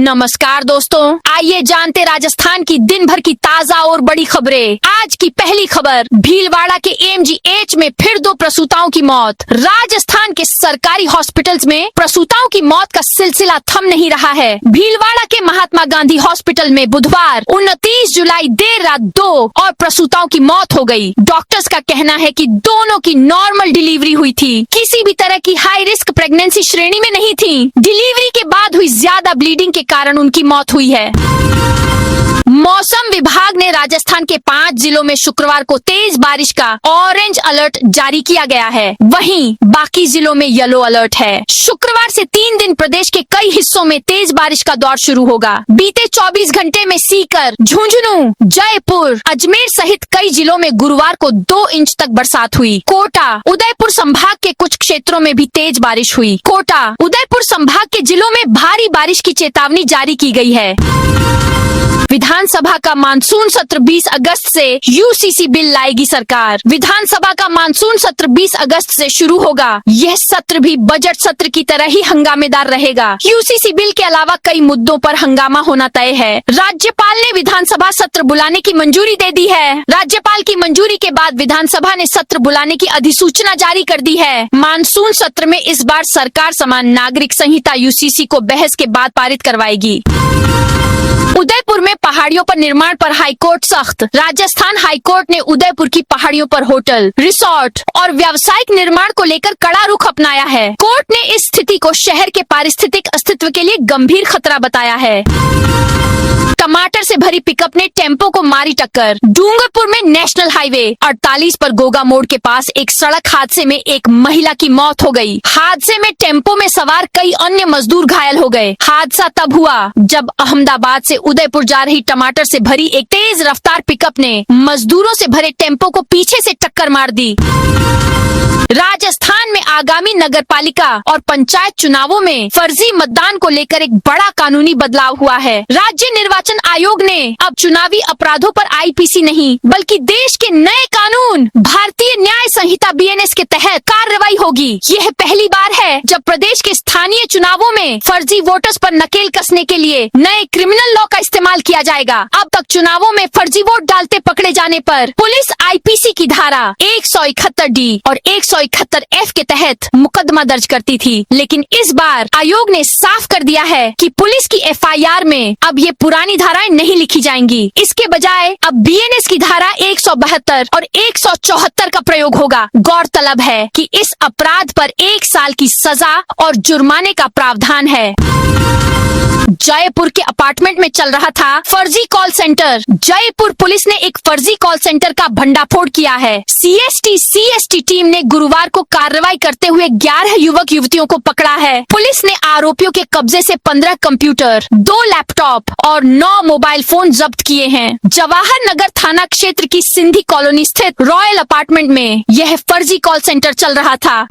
नमस्कार दोस्तों, आइए जानते राजस्थान की दिन भर की ताजा और बड़ी खबरें। आज की पहली खबर, भीलवाड़ा के एमजीएच में फिर 2 प्रसूताओं की मौत। राजस्थान के सरकारी हॉस्पिटल्स में प्रसूताओं की मौत का सिलसिला थम नहीं रहा है। भीलवाड़ा के महात्मा गांधी हॉस्पिटल में बुधवार 29 जुलाई देर रात 2 और प्रसूताओं की मौत हो गई। डॉक्टर्स का कहना है कि दोनों की नॉर्मल डिलीवरी हुई थी, किसी भी तरह की हाई रिस्क प्रेगनेंसी श्रेणी में नहीं थी। डिलीवरी के बाद हुई ज्यादा ब्लीडिंग के कारण उनकी मौत हुई है। मौसम विभाग ने राजस्थान के 5 जिलों में शुक्रवार को तेज बारिश का ऑरेंज अलर्ट जारी किया गया है, वहीं बाकी जिलों में येलो अलर्ट है। शुक्रवार से 3 दिन प्रदेश के कई हिस्सों में तेज बारिश का दौर शुरू होगा। बीते 24 घंटे में सीकर, झुंझुनू, जयपुर, अजमेर सहित कई जिलों में गुरुवार को 2 इंच तक बरसात हुई। कोटा, उदयपुर संभाग के कुछ क्षेत्रों में भी तेज बारिश हुई। कोटा, उदयपुर संभाग के जिलों में भारी बारिश की चेतावनी जारी की गई है। विधानसभा का मानसून सत्र 20 अगस्त से यूसीसी बिल लाएगी सरकार। विधानसभा का मानसून सत्र 20 अगस्त से शुरू होगा। यह सत्र भी बजट सत्र की तरह ही हंगामेदार रहेगा। यूसीसी बिल के अलावा कई मुद्दों पर हंगामा होना तय है। राज्यपाल ने विधानसभा सत्र बुलाने की मंजूरी दे दी है। राज्यपाल की मंजूरी के बाद विधानसभा ने सत्र बुलाने की अधिसूचना जारी कर दी है। मानसून सत्र में इस बार सरकार समान नागरिक संहिता यूसीसी को बहस के बाद पारित करवाएगी। उदयपुर में पहाड़ियों पर निर्माण पर हाईकोर्ट सख्त। राजस्थान हाईकोर्ट ने उदयपुर की पहाड़ियों पर होटल, रिसोर्ट और व्यावसायिक निर्माण को लेकर कड़ा रुख अपनाया है। कोर्ट ने इस स्थिति को शहर के पारिस्थितिक अस्तित्व के लिए गंभीर खतरा बताया है। टमाटर से भरी पिकअप ने टेम्पो को मारी टक्कर। डूंगरपुर में नेशनल हाईवे 48 पर गोगा मोड़ के पास एक सड़क हादसे में एक महिला की मौत हो गई। हादसे में टेम्पो में सवार कई अन्य मजदूर घायल हो गए। हादसा तब हुआ जब अहमदाबाद से उदयपुर जा रही टमाटर से भरी एक तेज रफ्तार पिकअप ने मजदूरों से भरे टेम्पो को पीछे से टक्कर मार दी। राजस्थान में आगामी नगरपालिका और पंचायत चुनावों में फर्जी मतदान को लेकर एक बड़ा कानूनी बदलाव हुआ है। राज्य निर्वाचन आयोग ने अब चुनावी अपराधों पर आईपीसी नहीं बल्कि देश के नए कानून भारतीय न्याय संहिता बीएनएस के तहत कार्रवाई होगी। यह पहली बार है जब प्रदेश के स्थानीय चुनावों में फर्जी वोटर्स पर नकेल कसने के लिए नए क्रिमिनल लॉ का इस्तेमाल किया जाएगा। अब तक चुनावों में फर्जी वोट डालते पकड़े जाने पर पुलिस आईपीसी की धारा 171D और 171F के तहत मुकदमा दर्ज करती थी, लेकिन इस बार आयोग ने साफ कर दिया है कि पुलिस की एफआईआर में अब ये पुरानी धाराएं नहीं लिखी जाएंगी। इसके बजाय अब बीएनएस की धारा 172 और 174 का प्रयोग होगा। गौरतलब है कि इस अपराध पर 1 साल की सजा और जुर्माने का प्रावधान है। जयपुर के अपार्टमेंट में चल रहा था फर्जी कॉल सेंटर। जयपुर पुलिस ने एक फर्जी कॉल सेंटर का भंडाफोड़ किया है। सीएसटी टीम ने गुरुवार को कार्रवाई करते हुए 11 युवक युवतियों को पकड़ा है। पुलिस ने आरोपियों के कब्जे से 15 कंप्यूटर, 2 लैपटॉप और 9 मोबाइल फोन जब्त किए हैं। जवाहर नगर थाना क्षेत्र की सिंधी कॉलोनी स्थित रॉयल अपार्टमेंट में यह फर्जी कॉल सेंटर चल रहा था।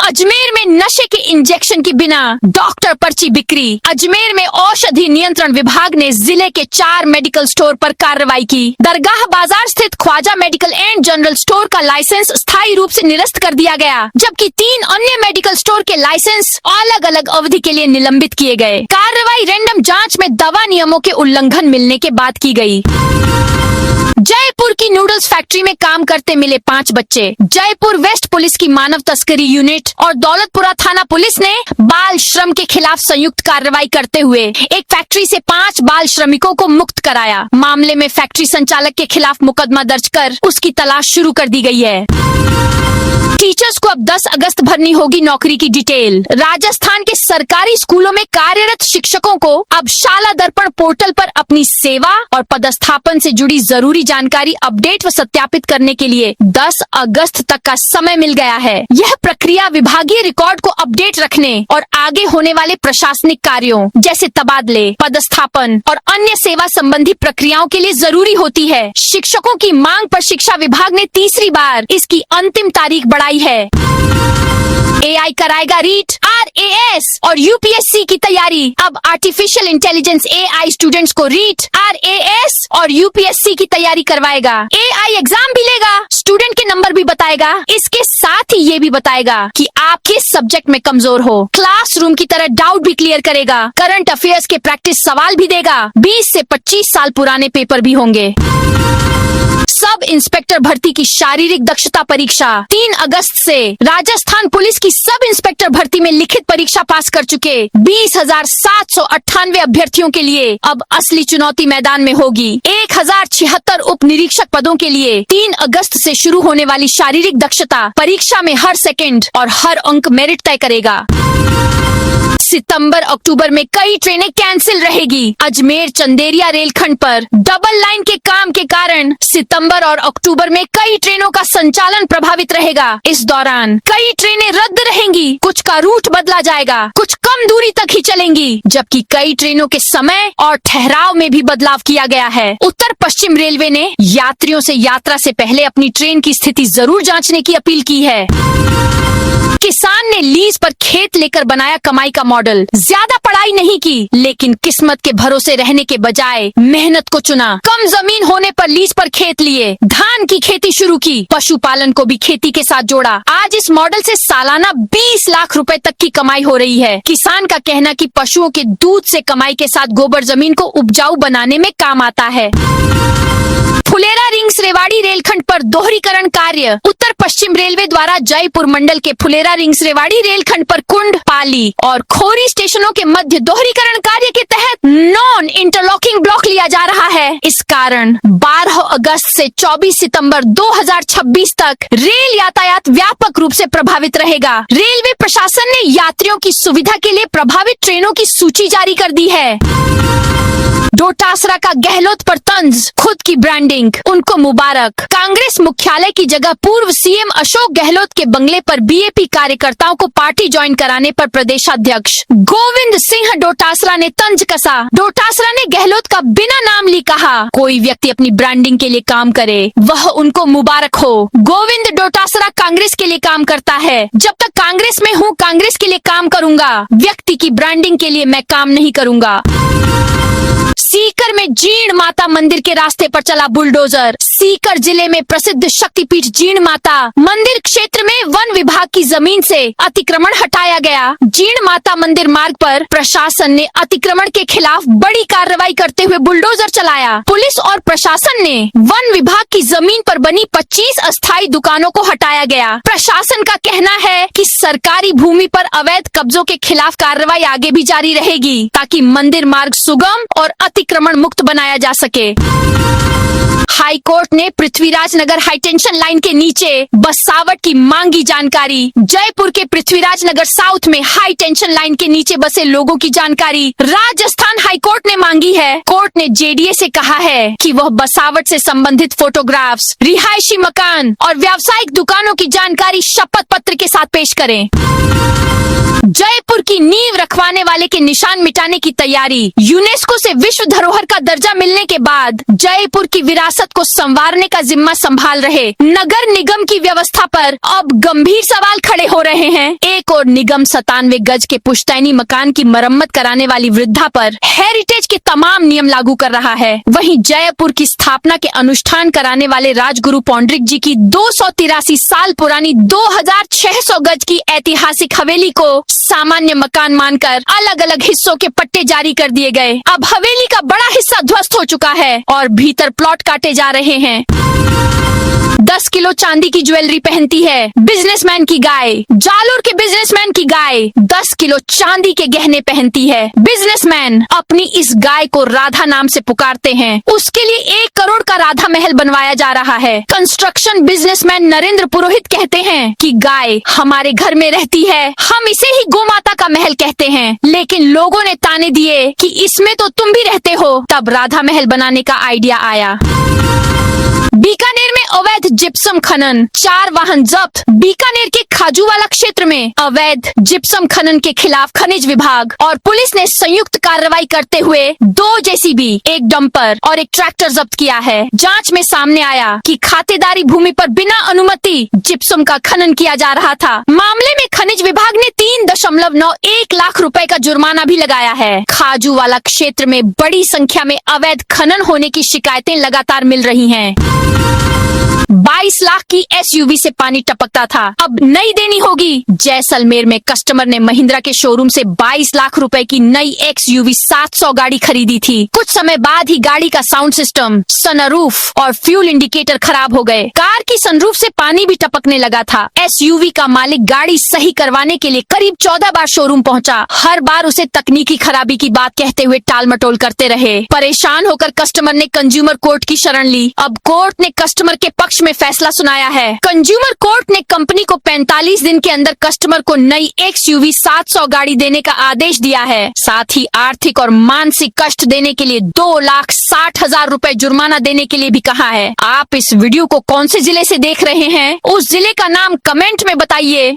अजमेर में नशे के इंजेक्शन के बिना डॉक्टर पर्ची बिक्री। अजमेर में औषधि नियंत्रण विभाग ने जिले के 4 मेडिकल स्टोर पर कार्रवाई की। दरगाह बाजार स्थित Khwaja medical and general store का लाइसेंस स्थायी रूप से निरस्त कर दिया गया, जबकि 3 अन्य मेडिकल स्टोर के लाइसेंस अलग अलग अवधि के लिए निलंबित किए गए। कार्रवाई रैंडम जाँच में दवा नियमों के उल्लंघन मिलने के बाद की गयी। जयपुर की नूडल्स फैक्ट्री में काम करते मिले 5 बच्चे। जयपुर वेस्ट पुलिस की मानव तस्करी यूनिट और दौलतपुरा थाना पुलिस ने बाल श्रम के खिलाफ संयुक्त कार्रवाई करते हुए एक फैक्ट्री से 5 बाल श्रमिकों को मुक्त कराया। मामले में फैक्ट्री संचालक के खिलाफ मुकदमा दर्ज कर उसकी तलाश शुरू कर दी गई है। टीचर्स को अब 10 अगस्त भरनी होगी नौकरी की डिटेल। राजस्थान के सरकारी स्कूलों में कार्यरत शिक्षकों को अब शाला दर्पण पोर्टल पर अपनी सेवा और पदस्थापन से जुड़ी जरूरी जानकारी अपडेट व सत्यापित करने के लिए 10 अगस्त तक का समय मिल गया है। यह प्रक्रिया विभागीय रिकॉर्ड को अपडेट रखने और आगे होने वाले प्रशासनिक कार्यों जैसे तबादले, पदस्थापन और अन्य सेवा संबंधी प्रक्रियाओं के लिए जरूरी होती है। शिक्षकों की मांग पर शिक्षा विभाग ने तीसरी बार इसकी अंतिम तारीख बढ़ाई है। AI कराएगा रीट, RAS और UPSC की तैयारी। अब आर्टिफिशियल इंटेलिजेंस AI स्टूडेंट्स को रीट, RAS और UPSC की तैयारी करवाएगा। AI एग्जाम भी लेगा, स्टूडेंट के नंबर भी बताएगा, इसके साथ ही ये भी बताएगा कि आप किस सब्जेक्ट में कमजोर हो। क्लासरूम की तरह डाउट भी क्लियर करेगा। करंट अफेयर्स के प्रैक्टिस सवाल भी देगा। 20 से 25 साल पुराने पेपर भी होंगे। सब इंस्पेक्टर भर्ती की शारीरिक दक्षता परीक्षा 3 अगस्त से। राजस्थान पुलिस की सब इंस्पेक्टर भर्ती में लिखित परीक्षा पास कर चुके 20,798 अभ्यर्थियों के लिए अब असली चुनौती मैदान में होगी। 1076 उप निरीक्षक पदों के लिए 3 अगस्त से शुरू होने वाली शारीरिक दक्षता परीक्षा में हर सेकंड और हर अंक मेरिट तय करेगा। सितंबर अक्टूबर में कई ट्रेनें कैंसिल रहेगी। अजमेर चंदेरिया रेलखंड पर डबल लाइन के काम के कारण सितंबर और अक्टूबर में कई ट्रेनों का संचालन प्रभावित रहेगा। इस दौरान कई ट्रेनें रद्द रहेंगी, कुछ का रूट बदला जाएगा, कुछ कम दूरी तक ही चलेंगी, जबकि कई ट्रेनों के समय और ठहराव में भी बदलाव किया गया है। उत्तर पश्चिम रेलवे ने यात्रियों से यात्रा से पहले अपनी ट्रेन की स्थिति जरूर जांचने की अपील की है। किसान ने लीज पर खेत लेकर बनाया कमाई का मॉडल। ज्यादा पढ़ाई नहीं की, लेकिन किस्मत के भरोसे रहने के बजाय मेहनत को चुना। कम जमीन होने पर लीज पर खेत लिए, धान की खेती शुरू की, पशुपालन को भी खेती के साथ जोड़ा। आज इस मॉडल से सालाना 20 लाख रुपए तक की कमाई हो रही है। किसान का कहना कि पशुओं के दूध से कमाई के साथ गोबर जमीन को उपजाऊ बनाने में काम आता है। फुलेरा रिंग्स रेवाड़ी रेलखंड पर दोहरीकरण कार्य। उत्तर पश्चिम रेलवे द्वारा जयपुर मंडल के फुलेरा रिंग्स रेवाड़ी रेलखंड पर कुंड, पाली और खोरी स्टेशनों के मध्य दोहरीकरण कार्य के तहत नॉन इंटरलॉकिंग ब्लॉक लिया जा रहा है। इस कारण 12 अगस्त से 24 सितंबर 2026 तक रेल यातायात व्यापक रूप से प्रभावित रहेगा। रेलवे प्रशासन ने यात्रियों की सुविधा के लिए प्रभावित ट्रेनों की सूची जारी कर दी है। डोटासरा का गहलोत पर तंज, खुद की ब्रांडिंग, उनको मुबारक। कांग्रेस मुख्यालय की जगह पूर्व सीएम अशोक गहलोत के बंगले पर बीएपी कार्यकर्ताओं को पार्टी ज्वाइन कराने पर प्रदेशाध्यक्ष गोविंद सिंह डोटासरा ने तंज कसा। डोटासरा ने गहलोत का बिना नाम ली कहा, कोई व्यक्ति अपनी ब्रांडिंग के लिए काम करे वह उनको मुबारक हो। गोविंद डोटासरा कांग्रेस के लिए काम करता है। जब तक कांग्रेस में हूँ कांग्रेस के लिए काम करूंगा, व्यक्ति की ब्रांडिंग के लिए मैं काम नहीं करूंगा। सीकर में जीर्ण माता मंदिर के रास्ते पर चला बुलडोजर। सीकर जिले में प्रसिद्ध शक्तिपीठ जीर्ण माता मंदिर क्षेत्र में वन विभाग की जमीन से अतिक्रमण हटाया गया। जीर्ण माता मंदिर मार्ग पर प्रशासन ने अतिक्रमण के खिलाफ बड़ी कार्रवाई करते हुए बुलडोजर चलाया। पुलिस और प्रशासन ने वन विभाग की जमीन पर बनी 25 अस्थायी दुकानों को हटाया गया। प्रशासन का कहना है कि सरकारी भूमि पर अवैध कब्जों के खिलाफ कार्रवाई आगे भी जारी रहेगी, ताकि मंदिर मार्ग सुगम और अतिक्रमण मुक्त बनाया जा सके। हाई कोर्ट ने पृथ्वीराज नगर हाईटेंशन लाइन के नीचे बसावट की मांगी जानकारी। जयपुर के पृथ्वीराज नगर साउथ में हाई टेंशन लाइन के नीचे बसे लोगों की जानकारी राजस्थान हाई कोर्ट ने मांगी है। कोर्ट ने जेडीए से कहा है कि वह बसावट से संबंधित फोटोग्राफ्स, रिहायशी मकान और व्यावसायिक दुकानों की जानकारी शपथ पत्र के साथ पेश करें। जयपुर की नींव रखवाने वाले के निशान मिटाने की तैयारी। यूनेस्को से विश्व धरोहर का दर्जा मिलने के बाद जयपुर की विरासत को संवारने का जिम्मा संभाल रहे नगर निगम की व्यवस्था पर अब गंभीर सवाल खड़े हो रहे हैं। एक और निगम 97 गज के पुश्तैनी मकान की मरम्मत कराने वाली वृद्धा पर हेरिटेज के तमाम नियम लागू कर रहा है। वहीं जयपुर की स्थापना के अनुष्ठान कराने वाले राजगुरु पौंडरिक जी की 283 साल पुरानी 2600 गज की ऐतिहासिक हवेली को सामान्य मकान मानकर अलग अलग हिस्सों के पट्टे जारी कर दिए गए। अब हवेली का बड़ा हिस्सा ध्वस्त हो चुका है और भीतर प्लॉट काटे जा रहे हैं। 10 किलो चांदी की ज्वेलरी पहनती है बिजनेसमैन की गाय। जालोर के बिजनेसमैन की गाय 10 किलो चांदी के गहने पहनती है। बिजनेसमैन अपनी इस गाय को राधा नाम से पुकारते हैं। उसके लिए 1 करोड़ का राधा महल बनवाया जा रहा है। कंस्ट्रक्शन बिजनेसमैन नरेंद्र पुरोहित कहते हैं कि गाय हमारे घर में रहती है, हम इसे ही गोमाता का महल कहते हैं। लेकिन लोगों ने ताने दिए कि इसमें तो तुम भी रहते हो, तब राधा महल बनाने का आइडिया आया। बीकानेर में अवैध जिप्सम खनन, 4 वाहन जब्त। बीकानेर के खाजूवाला क्षेत्र में अवैध जिप्सम खनन के खिलाफ खनिज विभाग और पुलिस ने संयुक्त कार्रवाई करते हुए 2 जेसीबी, 1 डंपर और 1 ट्रैक्टर जब्त किया है। जांच में सामने आया कि खातेदारी भूमि पर बिना अनुमति जिप्सम का खनन किया जा रहा था। मामले में खनिज विभाग ने 3.91 लाख रुपए का जुर्माना भी लगाया है। खाजूवाला क्षेत्र में बड़ी संख्या में अवैध खनन होने की शिकायतें लगातार मिल रही हैं। 22 लाख की एसयूवी से पानी टपकता था, अब नई देनी होगी। जैसलमेर में कस्टमर ने महिंद्रा के शोरूम से 22 लाख रुपए की नई एक्सयूवी 700 गाड़ी खरीदी थी। कुछ समय बाद ही गाड़ी का साउंड सिस्टम, सनरूफ और फ्यूल इंडिकेटर खराब हो गए। कार की सनरूफ से पानी भी टपकने लगा था। एसयूवी का मालिक गाड़ी सही करवाने के लिए करीब 14 बार शोरूम पहुंचा। हर बार उसे तकनीकी खराबी की बात कहते हुए टाल मटोल करते रहे। परेशान होकर कस्टमर ने कंज्यूमर कोर्ट की शरण ली। अब कोर्ट ने कस्टमर के पक्ष में फैसला सुनाया है। कंज्यूमर कोर्ट ने कंपनी को 45 दिन के अंदर कस्टमर को नई एक्सयूवी 700 गाड़ी देने का आदेश दिया है। साथ ही आर्थिक और मानसिक कष्ट देने के लिए 2,60,000 रुपए जुर्माना देने के लिए भी कहा है। आप इस वीडियो को कौन से जिले से देख रहे हैं, उस जिले का नाम कमेंट में बताइए।